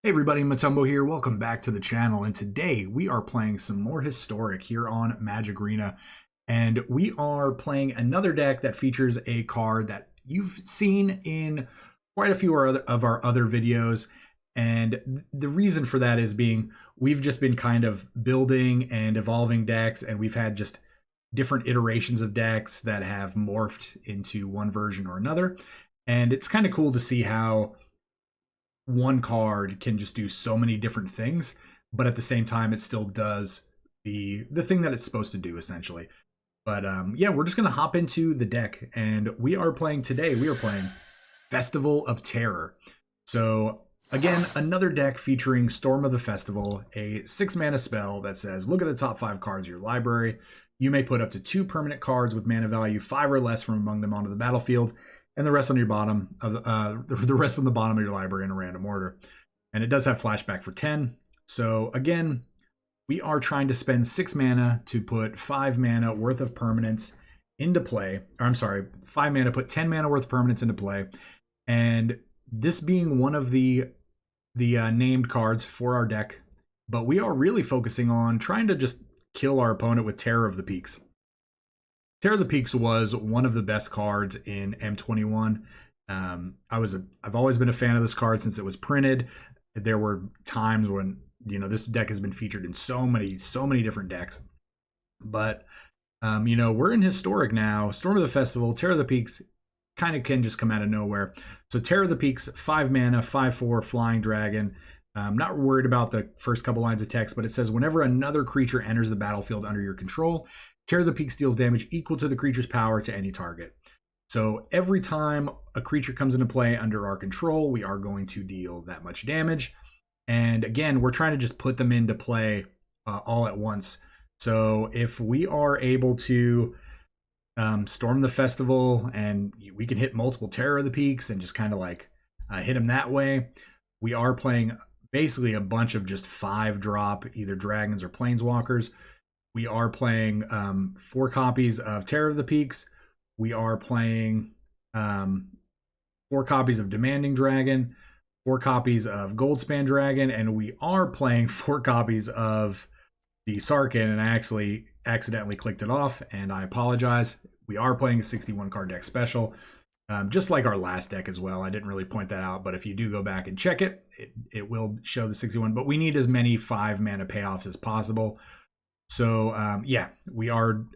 Hey everybody, Motumbo here. Welcome back to the channel. And today we are playing some more historic here on Magic Arena. And we are playing another deck that features a card that you've seen in quite a few of our other videos. And the reason for that is we've just been kind of building and evolving decks, and we've had just different iterations of decks that have morphed into one version or another. And it's kind of cool to see how one card can just do so many different things, but at the same time it still does the thing that it's supposed to do, essentially. But yeah, we're just gonna hop into the deck, and we are playing Festival of Terror. So again, another deck featuring Storm of the Festival, a 6-mana spell that says look at the top 5 cards of your library. You may put up to 2 permanent cards with mana value 5 or less from among them onto the battlefield, and the rest on your bottom of the rest on the bottom of your library in a random order. And it does have flashback for 10. So again, we are trying to spend 6 mana to put 5 mana worth of permanents into play. Or I'm sorry, 5 mana, put 10 mana worth of permanents into play. And this being one of the named cards for our deck, but we are really focusing on trying to just kill our opponent with Terror of the Peaks. Terror of the Peaks was one of the best cards in M21. I've always been a fan of this card since it was printed. There were times when, this deck has been featured in so many different decks. But, we're in historic now. Storm of the Festival, Terror of the Peaks kind of can just come out of nowhere. So Terror of the Peaks, 5 mana, 5/4 flying dragon. I'm not worried about the first couple lines of text, but it says whenever another creature enters the battlefield under your control, Terror of the Peaks deals damage equal to the creature's power to any target. So every time a creature comes into play under our control, we are going to deal that much damage. And again, we're trying to just put them into play all at once. So if we are able to storm the festival and we can hit multiple Terror of the Peaks and just kind of like hit them that way, we are playing basically a bunch of just 5-drop either dragons or planeswalkers. We are playing 4 copies of Terror of the Peaks. We are playing 4 copies of Demanding Dragon, 4 copies of Goldspan Dragon, and we are playing 4 copies of the Sarkhan, and I actually accidentally clicked it off, and I apologize. We are playing a 61 card deck special, just like our last deck as well. I didn't really point that out, but if you do go back and check it, it will show the 61, but we need as many 5-mana payoffs as possible. So yeah, we're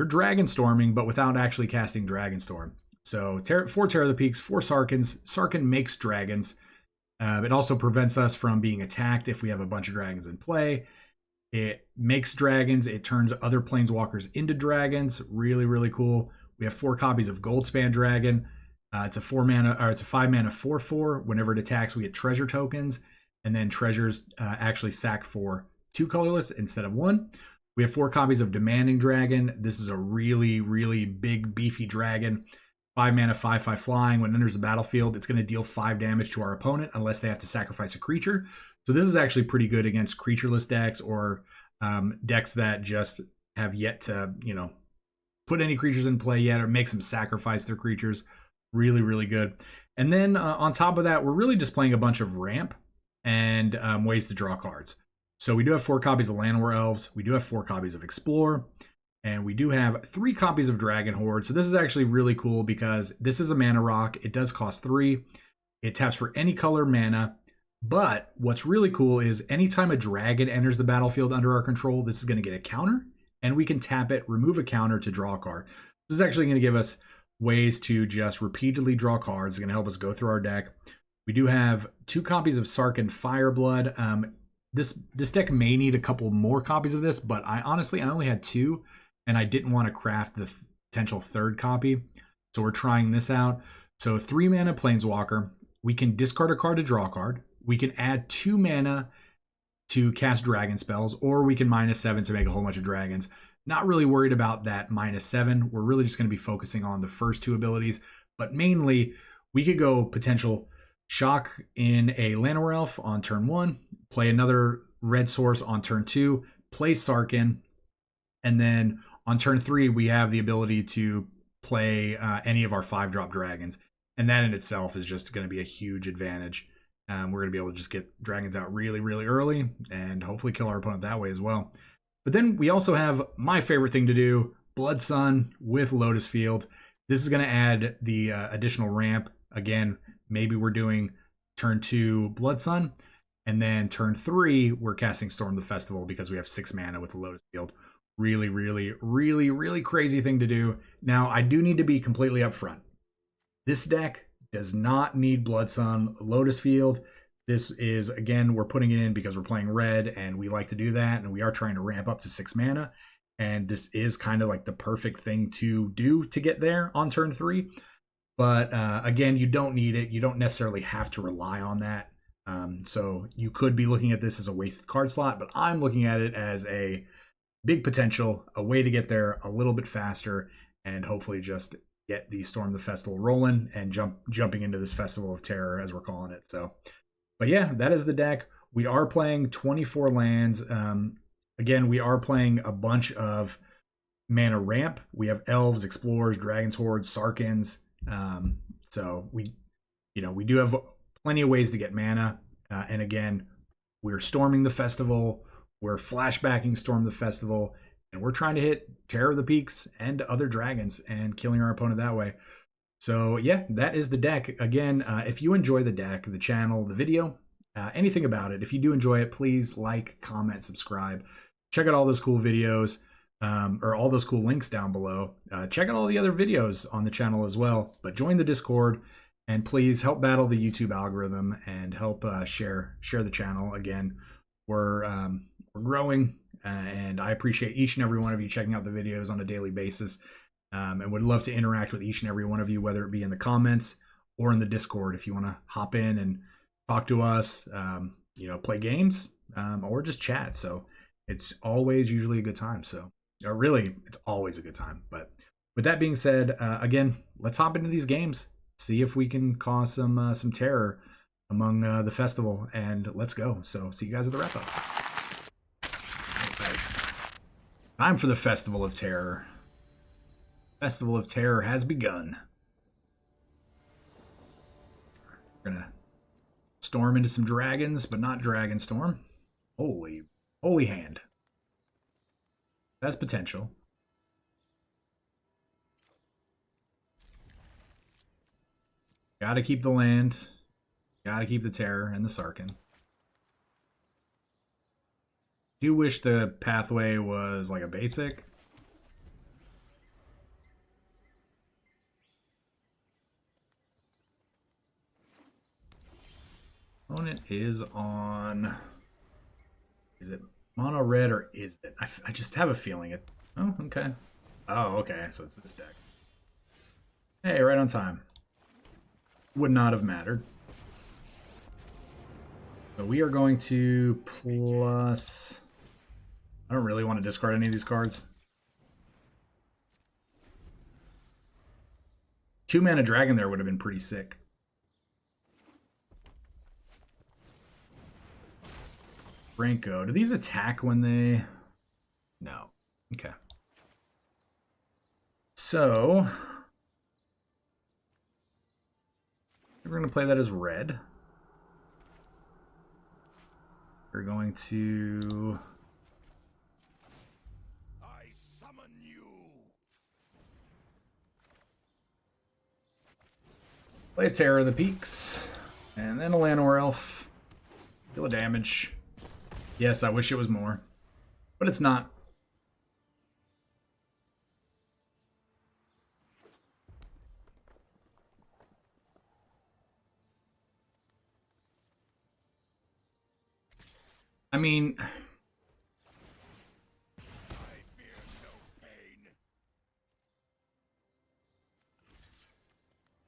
dragon storming, but without actually casting Dragonstorm. So 4 Terror of the Peaks, 4 Sarkhans. Sarkhan makes dragons. It also prevents us from being attacked if we have a bunch of dragons in play. It makes dragons. It turns other planeswalkers into dragons. Really, really cool. We have 4 copies of Goldspan Dragon. It's a 5-mana 4/4. Whenever it attacks, we get treasure tokens, and then treasures actually sack for 2 colorless instead of 1. We have 4 copies of Demanding Dragon. This is a really, really big, beefy dragon. 5 mana, 5/5 flying. When it enters the battlefield, it's going to deal 5 damage to our opponent unless they have to sacrifice a creature. So this is actually pretty good against creatureless decks or decks that just have yet to, put any creatures in play yet or make them sacrifice their creatures. Really, really good. And then on top of that, we're really just playing a bunch of ramp and ways to draw cards. So we do have 4 copies of Llanowar Elves. We do have 4 copies of Explore. And we do have 3 copies of Dragon Horde. So this is actually really cool because this is a mana rock. It does cost 3. It taps for any color mana. But what's really cool is anytime a dragon enters the battlefield under our control, this is going to get a counter. And we can tap it, remove a counter to draw a card. This is actually going to give us ways to just repeatedly draw cards. It's going to help us go through our deck. We do have 2 copies of Sarkhan Fireblood. This deck may need a couple more copies of this, but I only had 2, and I didn't want to craft the potential 3rd copy. So we're trying this out. So 3 mana Planeswalker. We can discard a card to draw a card. We can add 2 mana to cast dragon spells, or we can -7 to make a whole bunch of dragons. Not really worried about that -7. We're really just going to be focusing on the first 2 abilities, but mainly we could go potential shock in a Llanowar Elf on turn 1, play another red source on turn 2, play Sarkhan, and then on turn 3 we have the ability to play any of our 5-drop dragons, and that in itself is just going to be a huge advantage. We're going to be able to just get dragons out really, really early and hopefully kill our opponent that way as well. But then we also have my favorite thing to do, Blood Sun with Lotus Field. This is going to add the additional ramp. Again, maybe we're doing turn 2 Blood Sun, and then turn 3 we're casting Storm the Festival because we have 6 mana with the Lotus Field. Really, really, really, really crazy thing to do. Now, I do need to be completely upfront. This deck does not need Blood Sun, Lotus Field. This is, again, we're putting it in because we're playing red and we like to do that, and we are trying to ramp up to 6 mana. And this is kind of like the perfect thing to do to get there on turn 3. But again, you don't need it. You don't necessarily have to rely on that. So you could be looking at this as a wasted card slot, but I'm looking at it as a big potential, a way to get there a little bit faster, and hopefully just get the Storm the Festival rolling and jumping into this Festival of Terror, as we're calling it. So, but yeah, that is the deck. We are playing 24 lands. Again, we are playing a bunch of mana ramp. We have Elves, Explorers, Dragon's Hordes, Sarkhans. So we do have plenty of ways to get mana. And again, we're storming the festival. We're flashbacking Storm the Festival, and we're trying to hit Terror of the Peaks and other dragons and killing our opponent that way. So yeah, that is the deck. Again, if you enjoy the deck, the channel, the video, anything about it, if you do enjoy it, please like, comment, subscribe. Check out all those cool videos, or all those cool links down below. Check out all the other videos on the channel as well. But join the Discord, and please help battle the YouTube algorithm and help share the channel. Again, we're growing, and I appreciate each and every one of you checking out the videos on a daily basis, and would love to interact with each and every one of you, whether it be in the comments or in the Discord. If you want to hop in and talk to us, play games, or just chat. So it's always usually a good time. So really, it's always a good time. But with that being said, again, let's hop into these games, see if we can cause some terror among the festival, and let's go. So see you guys at the wrap up. Right. Time for the Festival of Terror. Festival of Terror has begun. We're gonna storm into some dragons, but not Dragon Storm. Holy hand. That's potential. Gotta keep the land. Gotta keep the Terror and the Sarkhan. Do wish the pathway was like a basic. Opponent is on. Is it mono red or is it? I just have a feeling it. Oh, okay. Oh, okay. So it's this deck. Hey, right on time. Would not have mattered. So we are going to plus. I don't really want to discard any of these cards. 2 mana dragon there would have been pretty sick. Franco. Do these attack when they... No. Okay. So... we're going to play that as red. We're going to... I summon you. Play a Terror of the Peaks. And then a Llanowar Elf. Deal damage. Yes, I wish it was more, but it's not. I mean,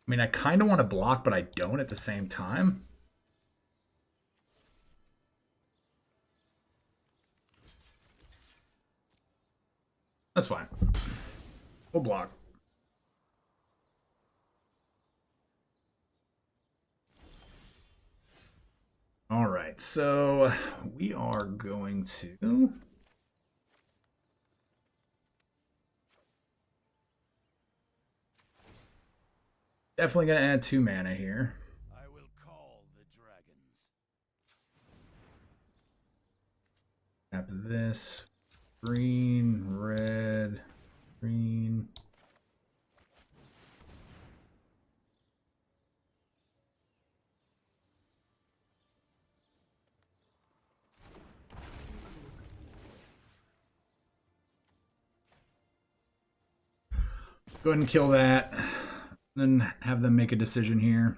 I kind of want to block, but I don't at the same time. That's fine. We'll block. All right, so we are going to... definitely going to add 2 mana here. I will call the dragons. this. Green, red, green. Go ahead and kill that. Then have them make a decision here.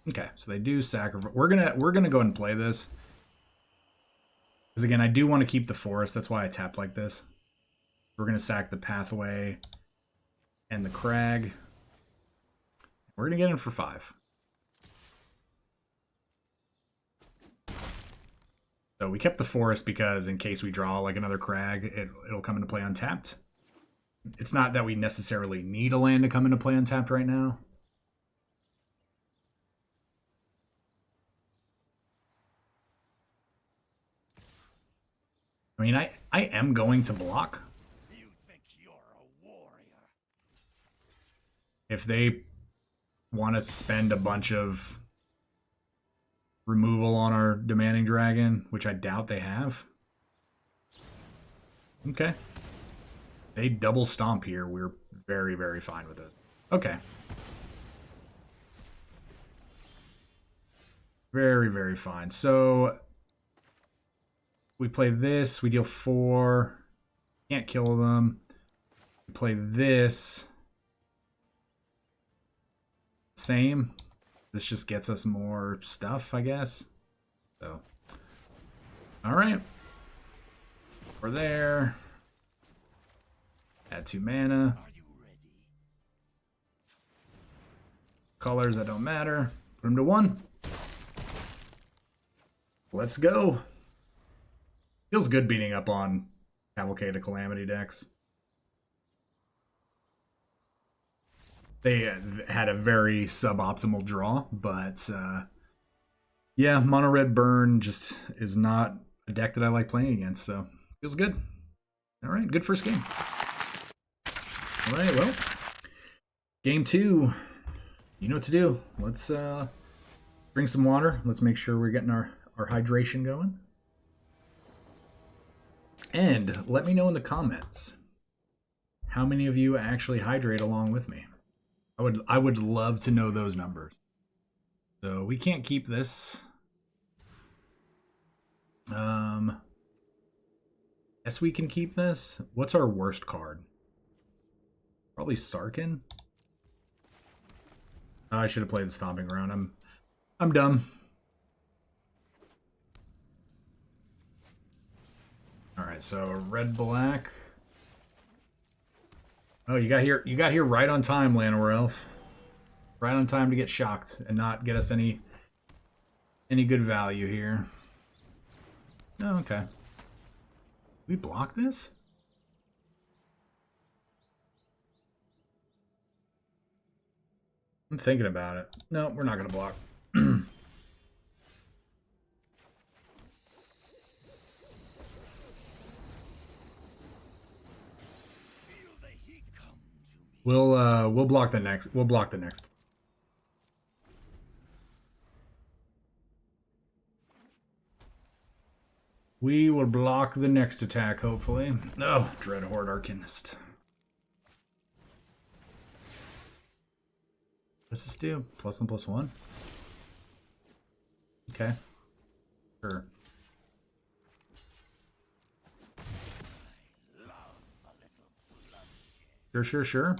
Okay, so they do sacrifice. We're gonna go ahead and play this. Because again, I do want to keep the forest. That's why I tapped like this. We're gonna sack the pathway and the crag. We're gonna get in for 5. So we kept the forest because in case we draw like another crag, it'll come into play untapped. It's not that we necessarily need a land to come into play untapped right now. I mean, I am going to block. You think you're a warrior? If they want us to spend a bunch of removal on our demanding dragon, which I doubt they have. Okay. They double stomp here. We're very, very fine with it. Okay. Very, very fine. So we play this. We deal 4. Can't kill them. We play this. Same. This just gets us more stuff, I guess. So, all right. We're there. Add 2 mana. Are you ready? Colors that don't matter. Put them to 1. Let's go. Feels good beating up on Cavalcade of Calamity decks. They had a very suboptimal draw, but yeah, mono red burn just is not a deck that I like playing against, so feels good. All right, good first game. All right, well, game 2. You know what to do. Let's drink some water. Let's make sure we're getting our hydration going. And let me know in the comments how many of you actually hydrate along with me. I would love to know those numbers. So we can't keep this. Guess we can keep this. What's our worst card? Probably Sarkhan. Oh, I should have played the Stomping Ground. I'm dumb. All right, so red black. Oh, you got here right on time, Llanowar Elf. Right on time to get shocked and not get us any good value here. Oh, okay. We block this? I'm thinking about it. No, we're not gonna block. We'll block the next. We'll block the next. We will block the next attack, hopefully. Oh, Dreadhorde Arcanist. What does this do? +1/+1? Okay. Sure. Sure.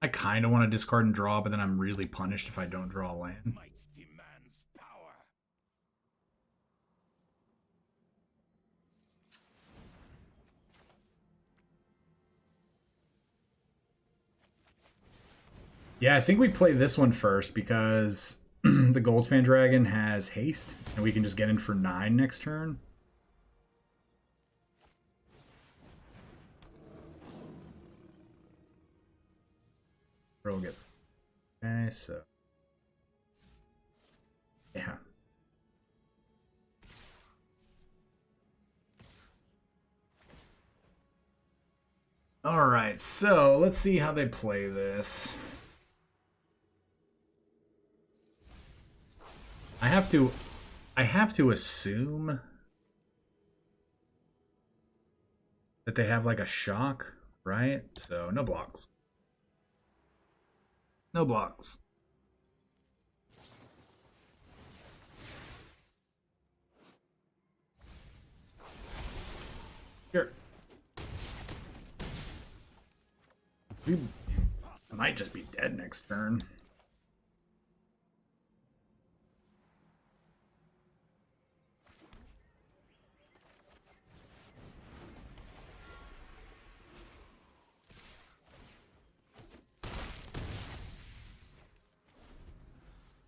I kind of want to discard and draw, but then I'm really punished if I don't draw a land. Might demands power. Yeah, I think we play this one first because the Goldspan Dragon has haste, and we can just get in for 9 next turn. We'll get. Okay, so. Yeah. All right, so let's see how they play this. I have to assume that they have like a shock, right? So no blocks. No blocks. Here. We might just be dead next turn.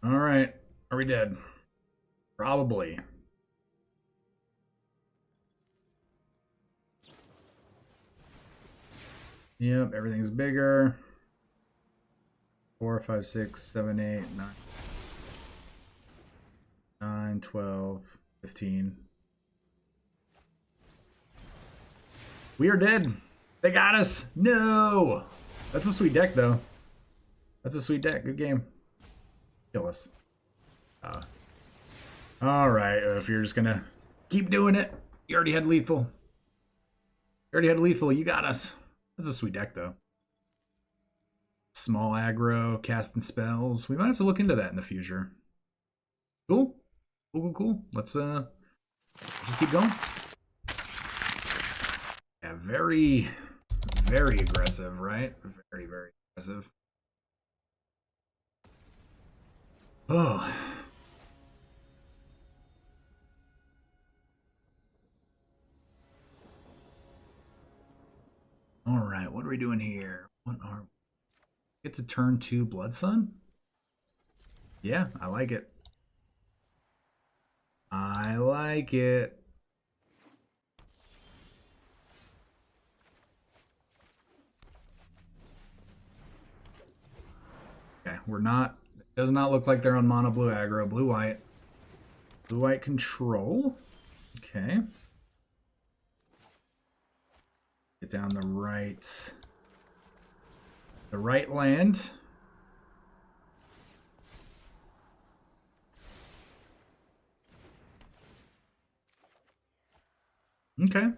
All right. Are we dead? Probably. Yep, everything's bigger. 4, 5, 6, 7, 8, 9, 9, 12, 15. We are dead. They got us. No. That's a sweet deck, though. That's a sweet deck. Good game. Kill us. All right. If you're just gonna keep doing it, you already had lethal. You already had lethal. You got us. That's a sweet deck, though. Small aggro, casting spells. We might have to look into that in the future. Cool. Cool. Let's just keep going. Yeah, very aggressive, right? Very aggressive. Oh. All right, what are we doing here? What are we? Get to turn 2 Blood Sun? Yeah, I like it. I like it. Okay, we're not. It does not look like they're on mono blue aggro. Blue white. Blue white control. Okay. Get down the right. The right land. Okay.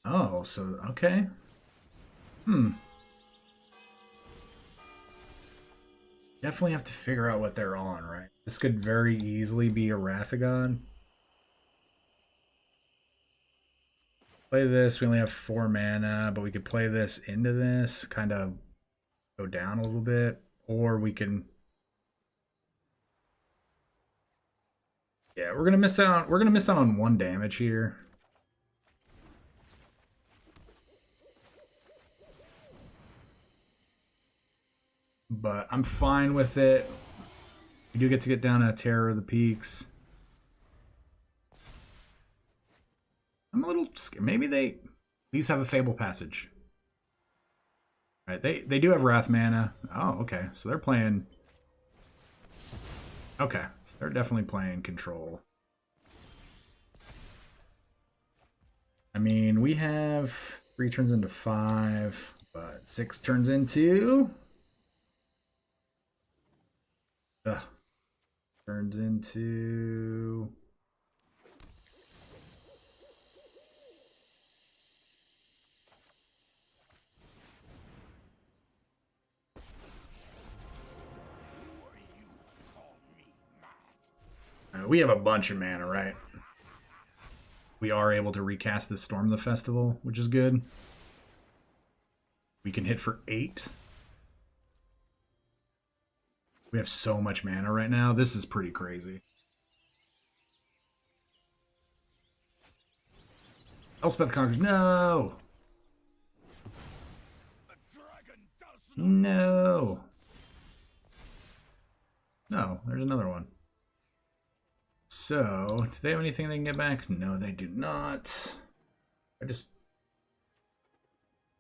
Oh, so okay. Definitely have to figure out what they're on, right? This could very easily be a Rathagon. Play this. We only have 4 mana, but we could play this into this, kind of go down a little bit, or we can. Yeah, we're gonna miss out. We're gonna miss out on 1 damage here. But I'm fine with it. We do get to get down a Terror of the Peaks. I'm a little scared. Maybe these have a Fable Passage. Right, they do have Wrath mana. Oh, okay. So they're playing. Okay, so they're definitely playing control. I mean, we have 3 turns into 5, but 6 turns into. Turns into. We have a bunch of mana, right? We are able to recast the Storm the Festival, which is good. We can hit for 8. We have so much mana right now. This is pretty crazy. Elspeth Conquers. No! No! No, there's another one. So, do they have anything they can get back? No, they do not. I just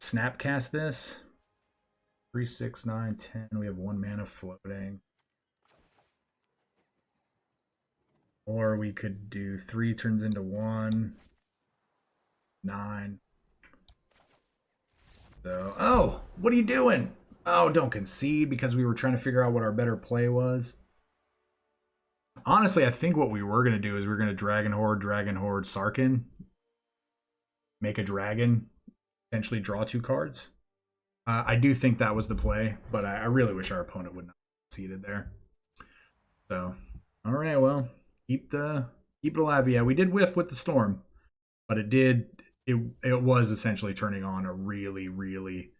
snapcast this. 3, 6, 9, 10. We have 1 mana floating. Or we could do 3 turns into 1. 9. So, oh, what are you doing? Oh, don't concede because we were trying to figure out what our better play was. Honestly, I think what we were going to do is we were going to Dragon Horde, Sarkhan. Make a dragon, potentially draw 2 cards. I do think that was the play, but I really wish our opponent would not have conceded there. So, all right, well, keep it alive. Yeah, we did whiff with the storm, but it was essentially turning on a really, really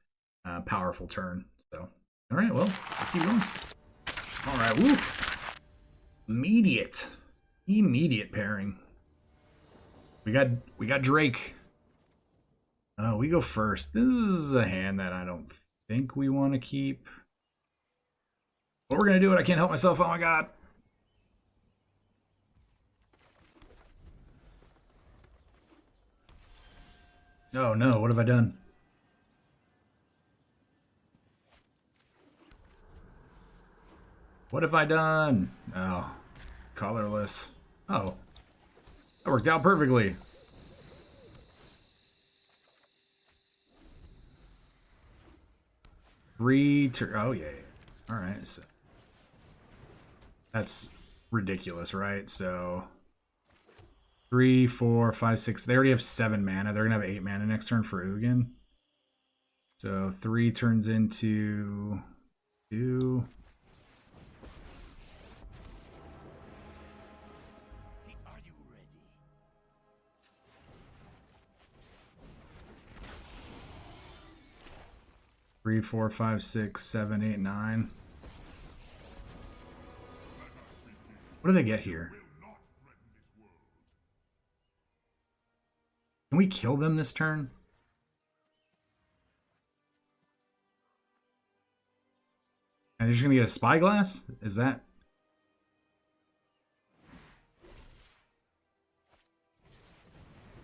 powerful turn. So, all right, well, let's keep going. All right, woo. Immediate pairing. We got Drake. Oh, we go first. This is a hand that I don't think we want to keep. But we're gonna do it. I can't help myself. Oh my god. Oh no, what have I done? What have I done? Oh, colorless. Oh, that worked out perfectly. Oh yeah. All right. So that's ridiculous, right? So 3, 4, 5, 6. They already have 7 mana. They're gonna have 8 mana next turn for Ugin. So 3 turns into 2. Are you ready? 3, 4, 5, 6, 7, 8, 9. What do they get here? Can we kill them this turn? And they're just gonna get a spyglass? Is that?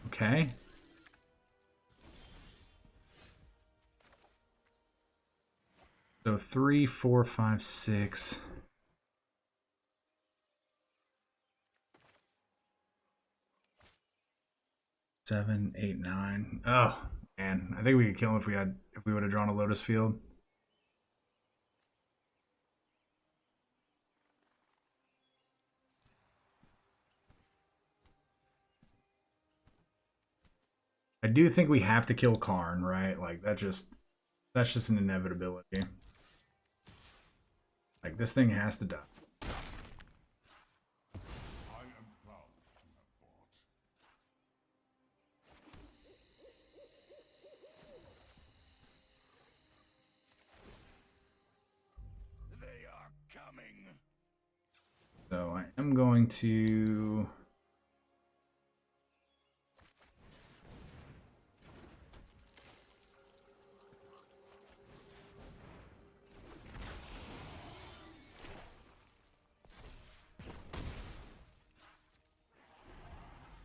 Okay. So 3, 4, 5, 6. 7, 8, 9. Oh man, I think we could kill him if we would have drawn a Lotus Field. I do think we have to kill Karn, right? Like that's just an inevitability. Like this thing has to die. So I am going to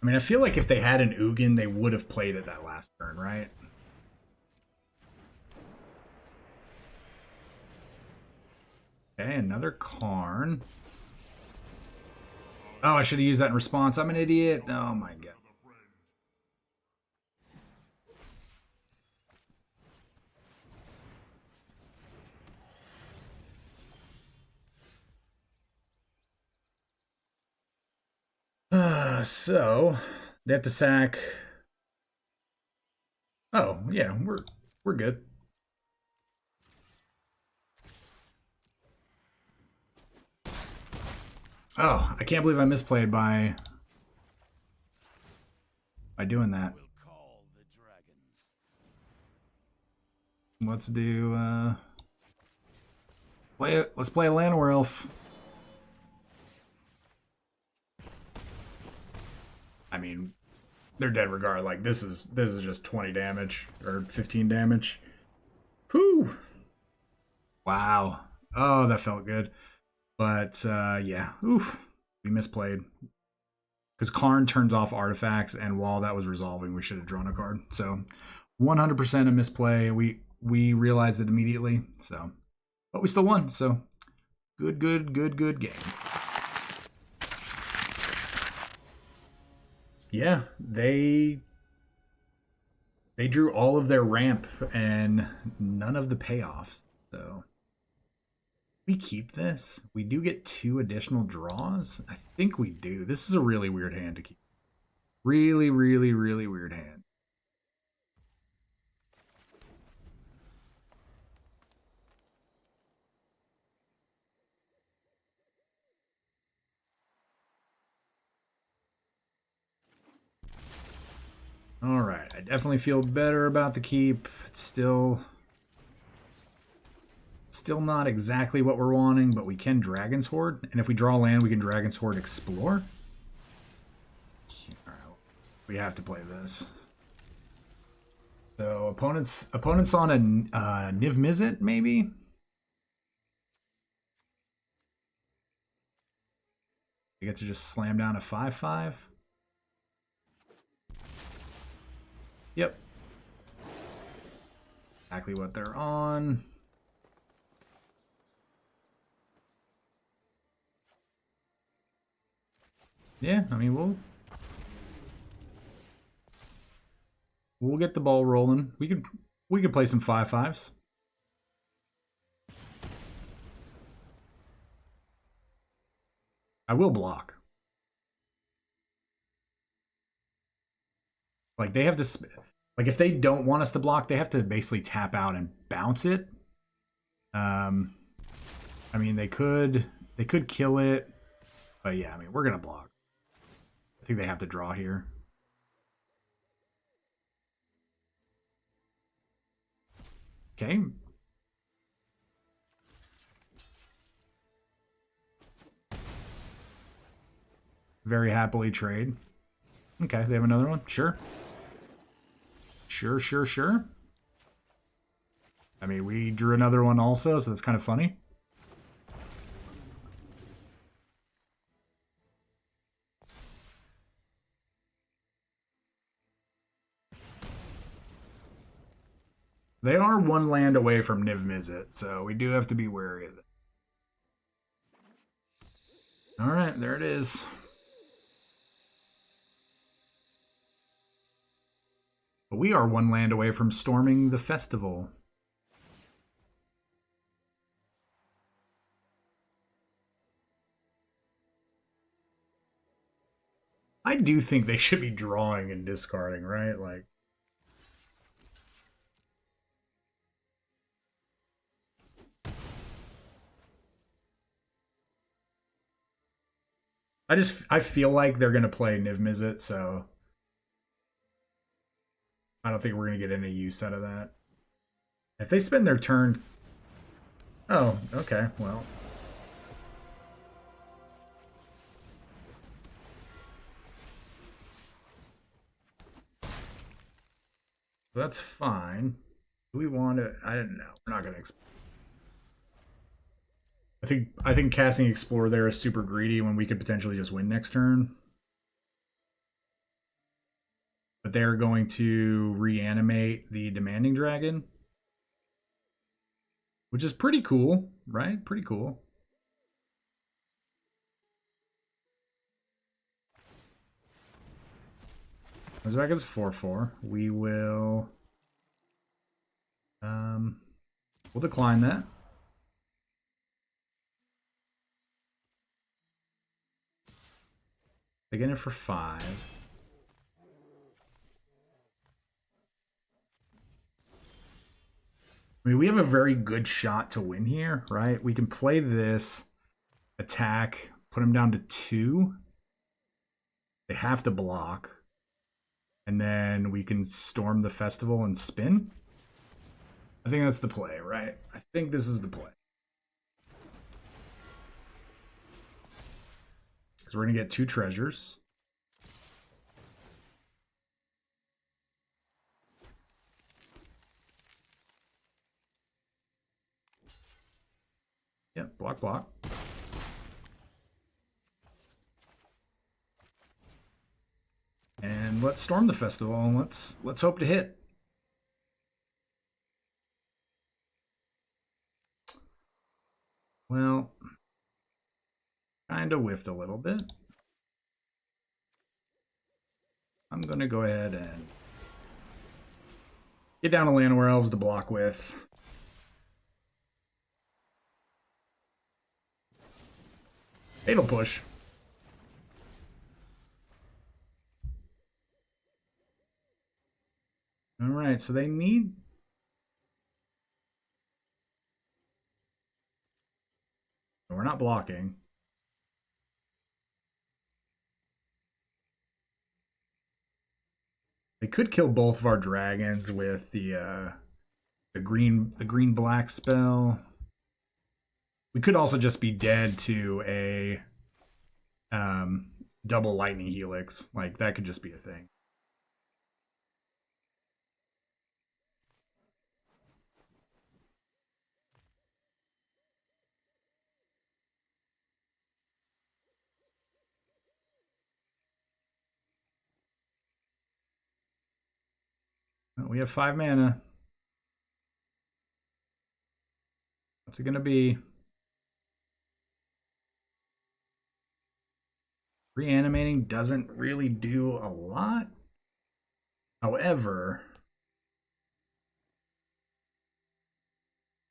I mean, I feel like if they had an Ugin, they would have played it that last turn, right? Okay, another Karn. Oh, I should have used that in response. I'm an idiot. Oh my god. So they have to sack. Oh yeah, we're good. Oh, I can't believe I misplayed by doing that. Let's do let's play a Llanowar Elf. I mean, they're dead regard. Like this is just 20 damage or 15 damage. Whew. Wow. Oh, that felt good. But yeah, oof, we misplayed. Because Karn turns off artifacts, and while that was resolving, we should have drawn a card. So 100% a misplay. We realized it immediately. So, but we still won. So good game. Yeah, they drew all of their ramp and none of the payoffs. So we keep this. We do get 2 additional draws. I think we do. This is a really weird hand to keep. Really, really, really weird hand. All right, I definitely feel better about the keep. It's still not exactly what we're wanting, but we can Dragon's Horde. And if we draw land, we can Dragon's Horde Explore. All right, we have to play this. So opponents on a Niv Mizzet, maybe? You get to just slam down a 5/5. Yep. Exactly what they're on. Yeah, I mean we'll get the ball rolling. We could play some 5/5s. I will block. Like they have to, like if they don't want us to block, they have to basically tap out and bounce it. I mean they could kill it, but yeah, I mean we're gonna block. I think they have to draw here. Okay. Very happily trade. Okay, they have another one? Sure. Sure. I mean, we drew another one also, so that's kind of funny. They are 1 land away from Niv Mizzet, so we do have to be wary of it. All right, there it is. But we are 1 land away from storming the festival. I do think they should be drawing and discarding, right? Like, I feel like they're gonna play Niv Mizzet, so I don't think we're gonna get any use out of that. If they spend their turn, oh, okay, well. That's fine. Do we want to? I don't know. We're not gonna. I think casting Explore there is super greedy when we could potentially just win next turn. But they're going to reanimate the Demanding Dragon, which is pretty cool, right? Pretty cool. Comes back as 4/4. We will we'll decline that. They get it for 5. I mean, we have a very good shot to win here, right? We can play this, attack, put them down to 2. They have to block. And then we can storm the festival and spin. I think that's the play, right? I think this is the play. Because we're going to get 2 treasures. Yep, block. And let's storm the festival and let's hope to hit. Well, kind of whiffed a little bit. I'm going to go ahead and get down to Llanowar Elves to block with. Fatal Push. All right, so they need... We're not blocking. They could kill both of our dragons with the green black spell. We could also just be dead to a double lightning helix. Like that could just be a thing. We have 5 mana. What's it gonna be? Reanimating doesn't really do a lot. However,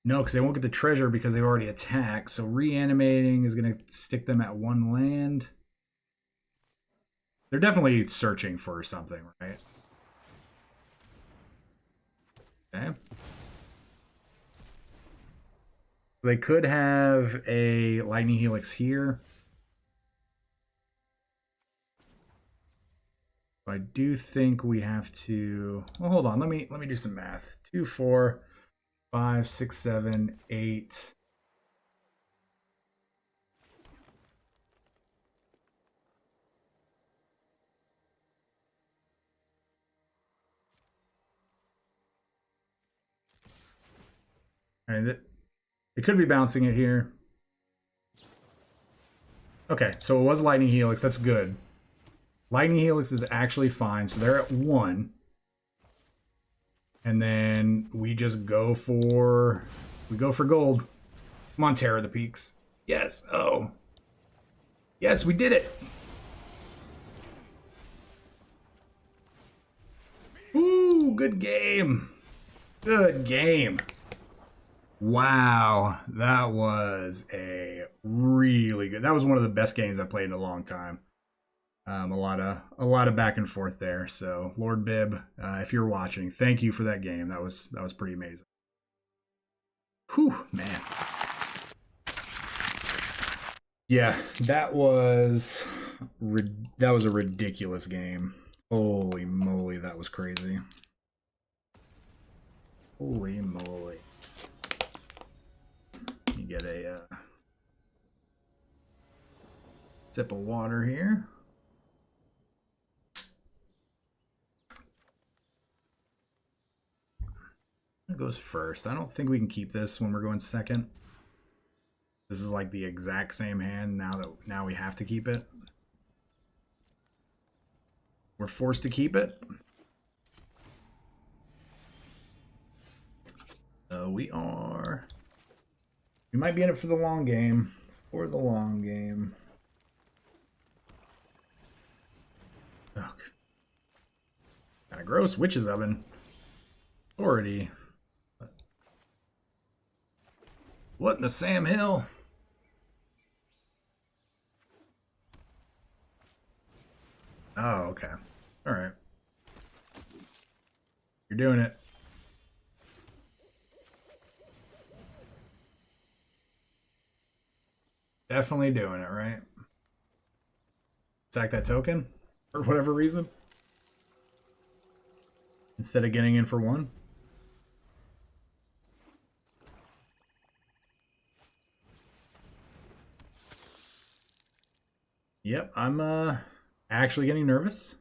no, because they won't get the treasure because they've already attacked. So reanimating is gonna stick them at 1 land. They're definitely searching for something, right? Okay. They could have a lightning helix here. I do think we have to. Well, hold on. Let me do some math. 2, 4, 5, 6, 7, 8. All right, it could be bouncing it here. Okay, so it was lightning helix. That's good. Lightning helix is actually fine. So they're at 1. And then we just go for gold. Come on, Terror of the Peaks. Yes. Oh. Yes, we did it. Ooh, good game. Good game. Wow, that was a really good. That was one of the best games I played in a long time. A lot of back and forth there. So, Lord Bib, if you're watching, thank you for that game. That was pretty amazing. Whew, man. Yeah, that was a ridiculous game. Holy moly, that was crazy. Holy moly. You get a sip of water here. It goes first. I don't think we can keep this when we're going second. This is like the exact same hand now we have to keep it. We're forced to keep it. So we might be in it for the long game. For the long game. Ugh. Kind of gross. Witch's Oven. Authority. What in the Sam Hill? Oh, okay. All right. You're doing it. Definitely doing it, right? Sack that token for whatever reason. Instead of getting in for 1. Yep, I'm actually getting nervous.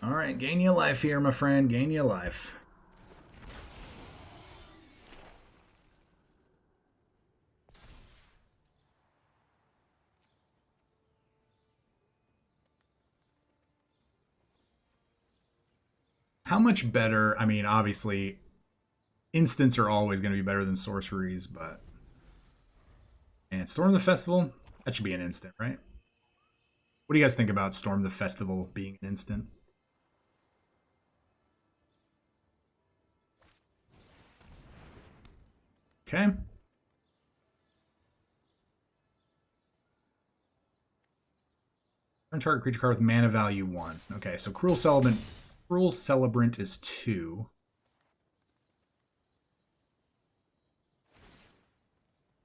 All right, gain your life here, my friend. Gain your life. How much better? I mean, obviously, instants are always going to be better than sorceries, but And Storm the Festival, that should be an instant, right? What do you guys think about Storm the Festival being an instant? Okay. Turn target creature card with mana value 1. Okay, so Cruel Celebrant is 2.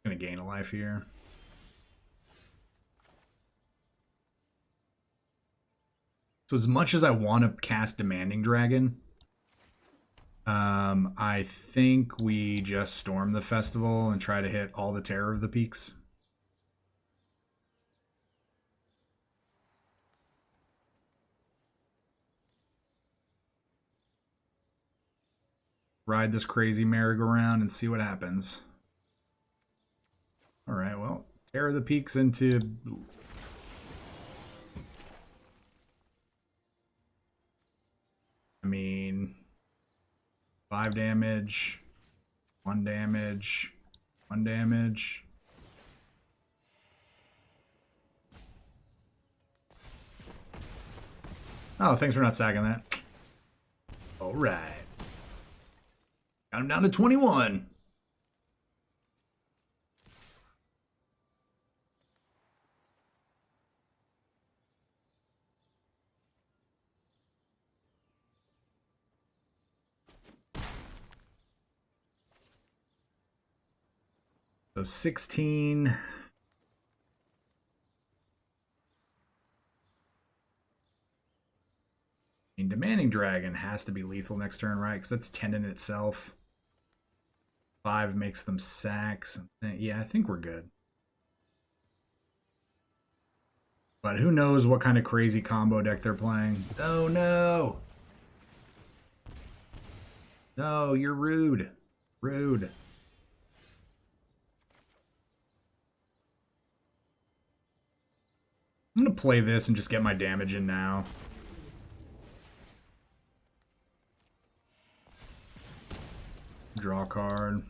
Gonna gain a life here. So as much as I want to cast Demanding Dragon, I think we just Storm the Festival and try to hit all the Terror of the Peaks. Ride this crazy merry-go-round and see what happens. Alright, well, Terror of the Peaks into... I mean... 5 damage, 1 damage, 1 damage. Oh, thanks for not sacking that. Alright. Got him down to 21. So 16. I mean, Demanding Dragon has to be lethal next turn, right? Because that's 10 in itself. 5 makes them sacks. Yeah, I think we're good. But who knows what kind of crazy combo deck they're playing. Oh, no. No, you're rude. Rude. I'm going to play this and just get my damage in now. Draw a card.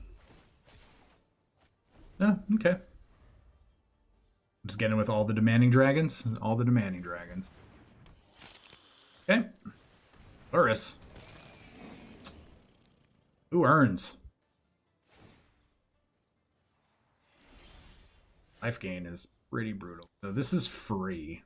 Oh, okay. I'm just getting with all the Demanding Dragons. All the Demanding Dragons. Okay. Lurrus. Who earns? Life gain is pretty brutal. So this is free.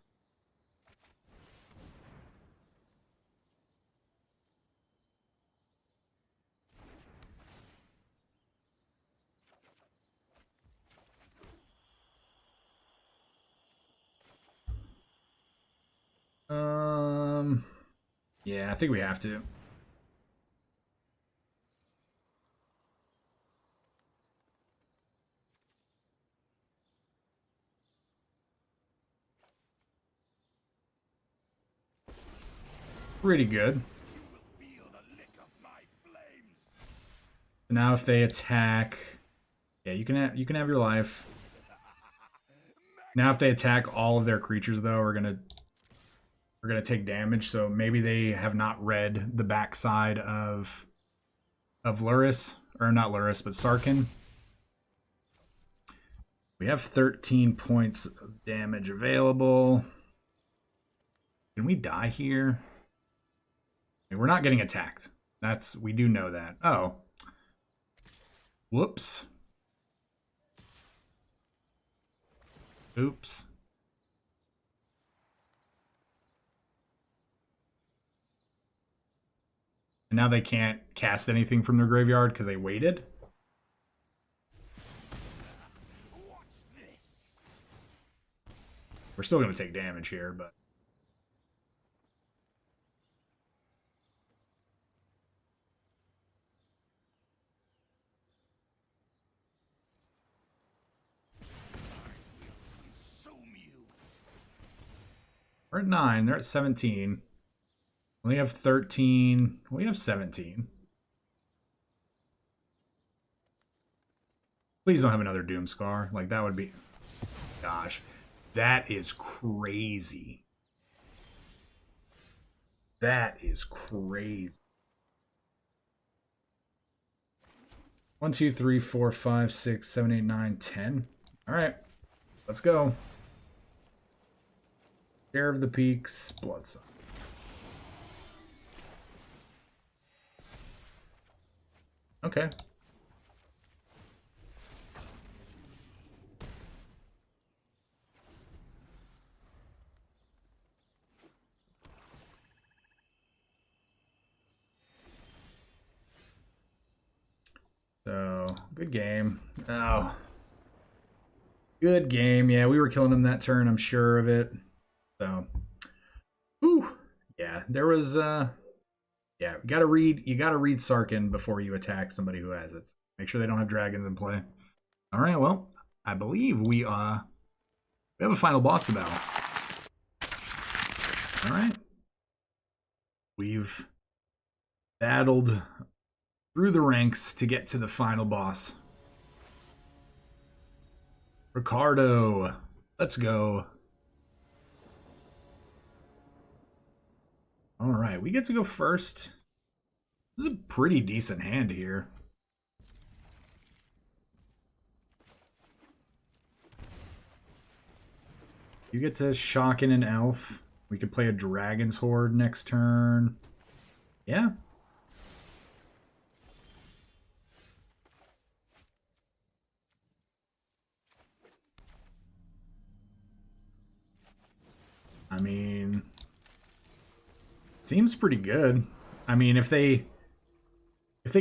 Yeah, I think we have to. Pretty good. Now if they attack, yeah, you can have your life. Now if they attack all of their creatures though, we're gonna take damage. So maybe they have not read the backside of Lurrus, or not Lurrus, but Sarkhan. We have 13 points of damage available. Can we die here? We're not getting attacked. We do know that. Oh. Whoops. Oops. And now they can't cast anything from their graveyard because they waited. We're still going to take damage here, but... We're at 9. They're at 17. We have 13. We have 17. Please don't have another Doomscar. Like, that would be... Gosh. That is crazy. That is crazy. 1, 2, 3, 4, 5, 6, 7, 8, 9, 10. All right, let's go. Share of the Peaks, Blood Sun. Okay. So, good game. Oh. Good game. Yeah, we were killing him that turn, I'm sure of it. So, whew. Yeah, there was yeah, you gotta read Sarkhan before you attack somebody who has it. Make sure they don't have dragons in play. Alright, well, I believe we have a final boss to battle. Alright. We've battled through the ranks to get to the final boss. Ricardo, let's go. All right, we get to go first. This is a pretty decent hand here. You get to shock in an elf. We could play a dragon's horde next turn. Yeah. I mean, seems pretty good. I mean, if they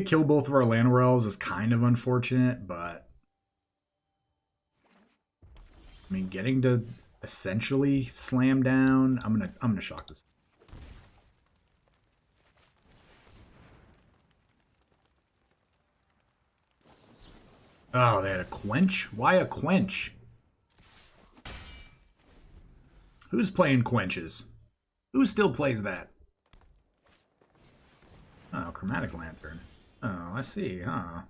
kill both of our land elves is kind of unfortunate, but I mean, getting to essentially slam down, I'm gonna shock this. Oh, they had a quench? Why a quench? Who's playing quenches? Who still plays that? Oh, Chromatic Lantern. Oh, I see, huh?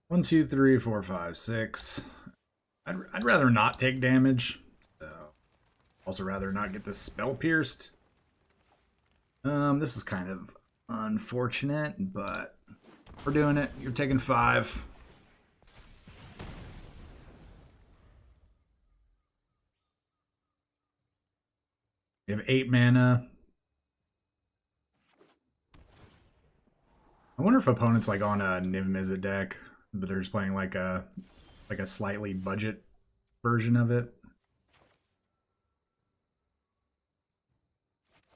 1, 2, 3, 4, 5, 6. I'd rather not take damage. So, also rather not get this spell pierced. This is kind of unfortunate, but we're doing it. You're taking 5. You have 8 mana. I wonder if opponents like on a Niv Mizzet deck, but they're just playing like a slightly budget version of it.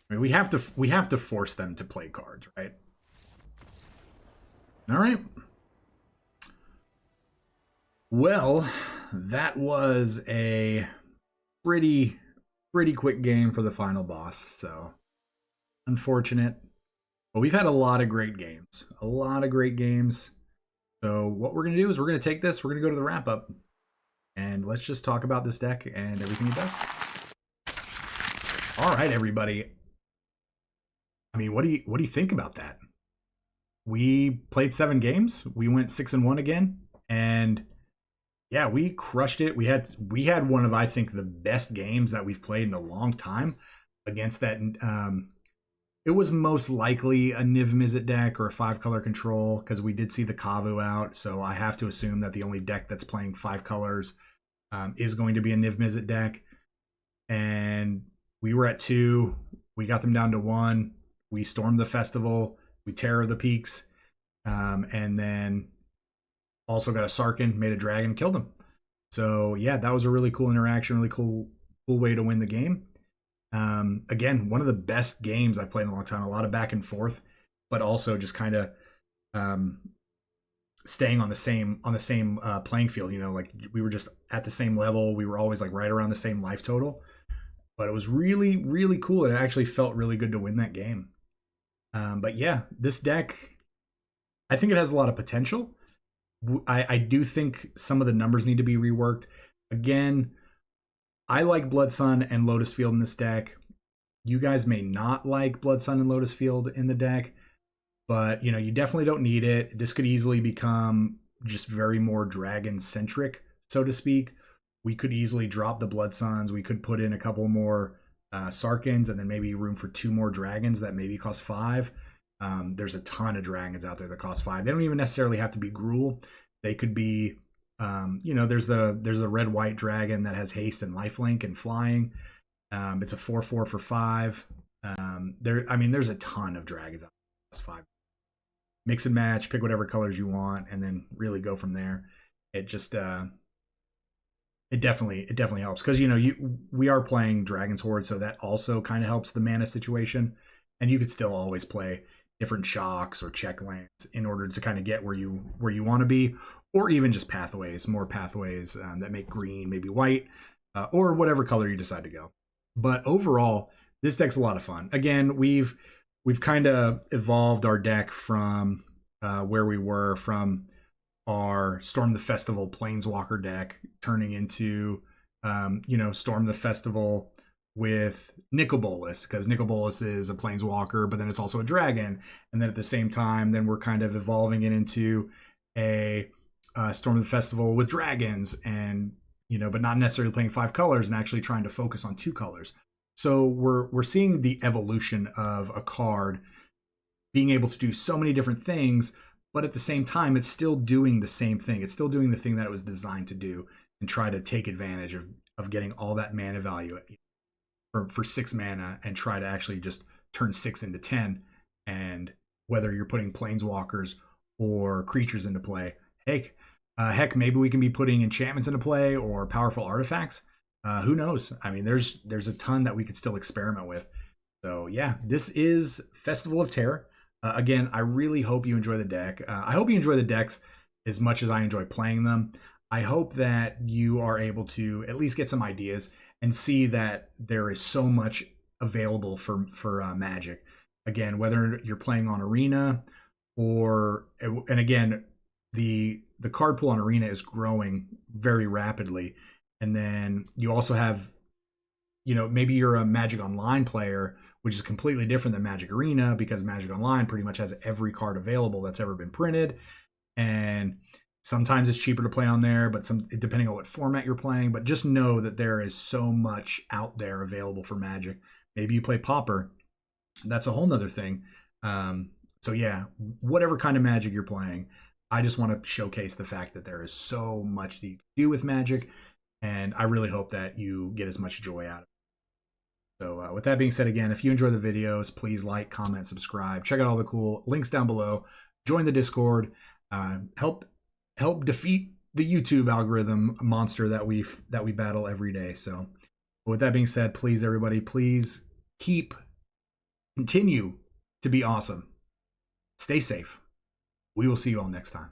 I mean, we have to force them to play cards, right? All right. Well, that was a pretty quick game for the final boss, so unfortunate. But we've had a lot of great games. So what we're going to do is we're going to take this, we're going to go to the wrap up, and let's just talk about this deck and everything it does. All right, everybody. I mean, what do you think about that? We played 7 games. We went 6-1 again, and yeah, we crushed it. We had one of, I think, the best games that we've played in a long time against that. It was most likely a Niv Mizzet deck or a 5-color control because we did see the Kavu out. So I have to assume that the only deck that's playing 5 colors is going to be a Niv Mizzet deck. And we were at 2. We got them down to 1. We stormed the festival. We terror the peaks. And then also got a Sarkhan, made a dragon, killed him. So yeah, that was a really cool interaction, really cool way to win the game. Again, one of the best games I've played in a long time. A lot of back and forth, but also just kind of staying on the same playing field. You know, like we were just at the same level. We were always like right around the same life total. But it was really cool. It actually felt really good to win that game. But yeah, this deck, I think it has a lot of potential. I do think some of the numbers need to be reworked. Again, I like Blood Sun and Lotus Field in this deck. You guys may not like Blood Sun and Lotus Field in the deck, but you know, you definitely don't need it. This could easily become just very more dragon centric, so to speak. We could easily drop the Blood Suns. We could put in a couple more Sarkhans and then maybe room for 2 more dragons that maybe cost 5. There's a ton of dragons out there that cost 5. They don't even necessarily have to be Gruul. They could be You know, there's the red white dragon that has haste and lifelink and flying. It's a 4/4 for 5. There's a ton of dragons out there, +5. Mix and match, pick whatever colors you want, and then really go from there. It just it definitely helps because we are playing Dragon's Horde, so that also kind of helps the mana situation, and you could still always play different shocks or check lands in order to kind of get where you want to be, or even just more pathways that make green, maybe white, or whatever color you decide to go. But overall, this deck's a lot of fun. Again, we've kind of evolved our deck from where we were from our Storm the Festival Planeswalker deck, turning into Storm the Festival with Nicol Bolas, because Nicol Bolas is a Planeswalker, but then it's also a dragon. And then at the same time, then we're kind of evolving it into a Storm the Festival with dragons, and but not necessarily playing 5 colors and actually trying to focus on 2 colors. So we're seeing the evolution of a card being able to do so many different things, but at the same time, it's still doing the same thing. It's still doing the thing that it was designed to do, and try to take advantage of getting all that mana value for 6 mana and try to actually just turn 6 into 10. And whether you're putting planeswalkers or creatures into play, heck, maybe we can be putting enchantments into play or powerful artifacts. Who knows? I mean, there's a ton that we could still experiment with. So yeah, this is Festival of Terror. Again, I really hope you enjoy the deck. I hope you enjoy the decks as much as I enjoy playing them. I hope that you are able to at least get some ideas and see that there is so much available for Magic. Again, whether you're playing on Arena and again, the card pool on Arena is growing very rapidly. And then you also have, maybe you're a Magic Online player, which is completely different than Magic Arena, because Magic Online pretty much has every card available that's ever been printed. And sometimes it's cheaper to play on there, but depending on what format you're playing. But just know that there is so much out there available for Magic. Maybe you play Pauper. That's a whole nother thing. So yeah, whatever kind of Magic you're playing, I just want to showcase the fact that there is so much that you can do with Magic. And I really hope that you get as much joy out of it. So with that being said, again, if you enjoy the videos, please like, comment, subscribe. Check out all the cool links down below. Join the Discord. Help defeat the YouTube algorithm monster that we battle every day. So with that being said, please, everybody, please continue to be awesome. Stay safe. We will see you all next time.